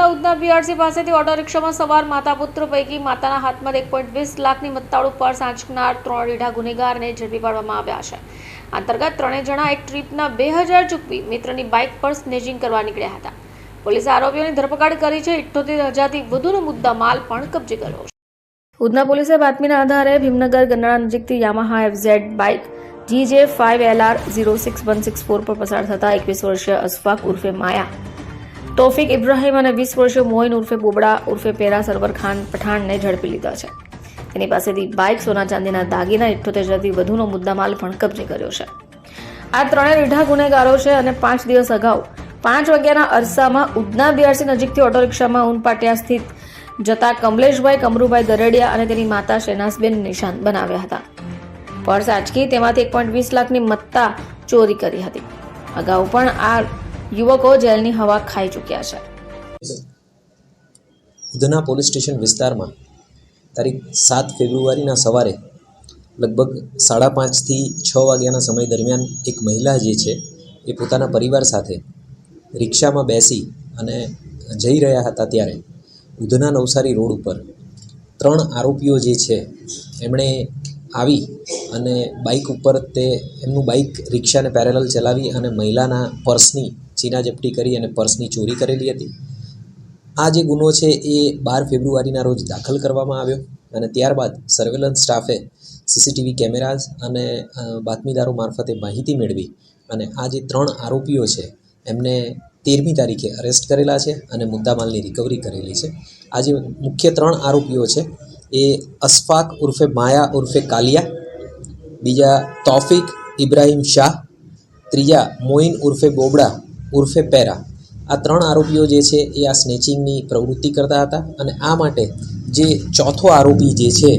Udhna BRC પાસેથી auto રિક્ષામાં સવાર માતા પુત્ર પૈકી માતાના હાથમાં 1.20 લાખની મત્તાળુ પર્સ આંચકનાર 3 રીઢા ગુનેગારને ઝડપી પાડવામાં આવ્યા છે. અંતર્ગત ત્રણેય જણા એક ટ્રીપના 2000 ચૂકવી મિત્રની બાઇક પર સ્નેચિંગ કરવા નીકળ્યા હતા. પોલીસે આરોપીઓની ધરપકડ કરી છે. 78,000થી વધુનો મુદ્દા માલ પણ કબજે કર્યો છે. ઉધના પોલીસે બાતમીના આધારે ભીમનગર ગરનાળા નજીકથી યામાહા FZ બાઇક GJ5LR06164 પર પસાર થતા 21 વર્ષીય અશફાક ઉર્ફે માયા, તોફિક ઇબ્રાહિમ અને 20 વર્ષીય મોઇન ઉર્ફે બોબડા ઉર્ફે પેરા સરવર ખાન પઠાણને ઝડપી લીધા છે. તેની પાસેથી બાઇક, સોના ચાંદીના દાગીના, 78,000થી વધુનો મુદ્દામાલ પણ કબજે કર્યો છે. આ ત્રણેય રીઢા ગુનેગારો છે અને 5 દિવસ અગાઉ 5 વાગ્યાના અરસામાં ઉધના બીઆરસી નજીકથી ઓટો રિક્ષામાં ઉનપાટિયા સ્થિત જતા કમલેશભાઈ કમરુભાઈ દરડિયા અને તેની માતા શેનાઝબેન નિશાન બનાવ્યા હતા. પર્સ આંચકી તેમાંથી 1.20 લાખની મત્તા ચોરી કરી હતી. અગાઉ પણ આ યુવકો જેલની હવા ખાઈ ચૂક્યા છે. ઉધના પોલીસ સ્ટેશન વિસ્તારમાં તારીખ 7 ફેબ્રુઆરીના સવારે લગભગ 5:30 થી 6 વાગ્યાના સમય દરમિયાન એક મહિલા જે છે એ પોતાના પરિવાર સાથે રિક્ષામાં બેસી અને જઈ રહ્યા હતા ત્યારે ઉધના નવસારી રોડ ઉપર 3 આરોપીઓ જે છે એમણે આવી અને બાઇક ઉપર એમનું બાઇક રિક્ષાને પેરેલલ ચલાવી અને મહિલાના પર્સની ચીનાજપટી કરી અને પર્સની ચોરી કરેલી હતી. આ જે ગુનો છે એ 12 ફેબ્રુઆરીના રોજ દાખલ કરવામાં આવ્યો અને ત્યારબાદ સર્વેલન્સ સ્ટાફે CCTV કેમેરાઝ અને બાતમીદારો મારફતે માહિતી મેળવી અને આ જે 3 આરોપીઓ છે એમને 13મી તારીખે અરેસ્ટ કરેલા છે અને મુદ્દામાલની રિકવરી કરેલી છે. આ જે મુખ્ય 3 આરોપીઓ છે એ અશફાક ઉર્ફે માયા ઉર્ફે કાલિયા, બીજા તોફિક ઇબ્રાહિમ શાહ, ત્રીજા મોઇન ઉર્ફે બોબડા ઉર્ફે પેરા. આ 3 આરોપીઓ જે છે એ આ સ્નેચિંગની પ્રવૃત્તિ કરતા હતા અને આ માટે જે ચોથો આરોપી જે છે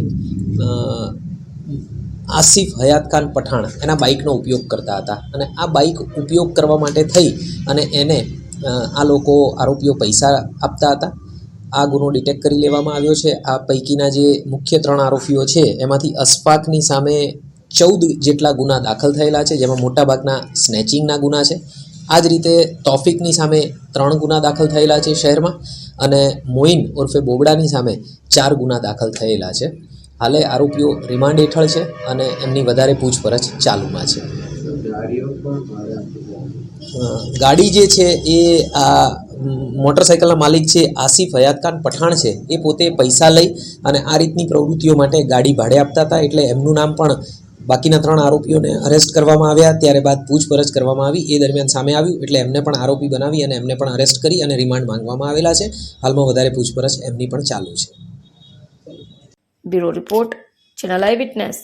આસિફ હયાત ખાન પઠાણ એના બાઇકનો ઉપયોગ કરતા હતા અને આ બાઇક ઉપયોગ કરવા માટે થઈ અને એને આ લોકો આરોપીઓ પૈસા આપતા હતા. આ ગુનો ડિટેક્ટ કરી લેવામાં આવ્યો છે. આ પૈકીના જે મુખ્ય 3 આરોપીઓ છે એમાંથી અશફાકની સામે 14 જેટલા ગુના દાખલ થયેલા છે, જેમાં મોટાભાગના સ્નેચિંગના ગુના છે. આ જ રીતે તોફિકની સામે 3 ગુના દાખલ થયેલા છે શહેરમાં અને મોઇન ઉર્ફે બોબડાની સામે 4 ગુના દાખલ થયેલા છે. હાલે આરોપીઓ રિમાન્ડ હેઠળ છે અને એમની વધારે પૂછપરછ ચાલુમાં છે. ગાડી જે છે એ આ મોટરસાઇકલના માલિક છે આસિફ હયાત ખાન પઠાણ છે એ પોતે પૈસા લઈ અને આ રીતની પ્રવૃત્તિઓ માટે ગાડી ભાડે આપતા હતા. એટલે એમનું નામ પણ બાકીના 3 આરોપીઓને અરેસ્ટ કરવામાં આવ્યા. ત્યારબાદ પૂછપરછ કરવામાં આવી. એ દરમિયાન સામે આવ્યું એટલે એમને પણ આરોપી બનાવી અને એમને પણ અરેસ્ટ કરી અને રિમાન્ડ માંગવામાં આવેલા છે. હાલમાં વધારે પૂછપરછ એમની પણ ચાલુ છે. બ્યુરો રિપોર્ટ, ચેનલ આઈ વિટનેસ.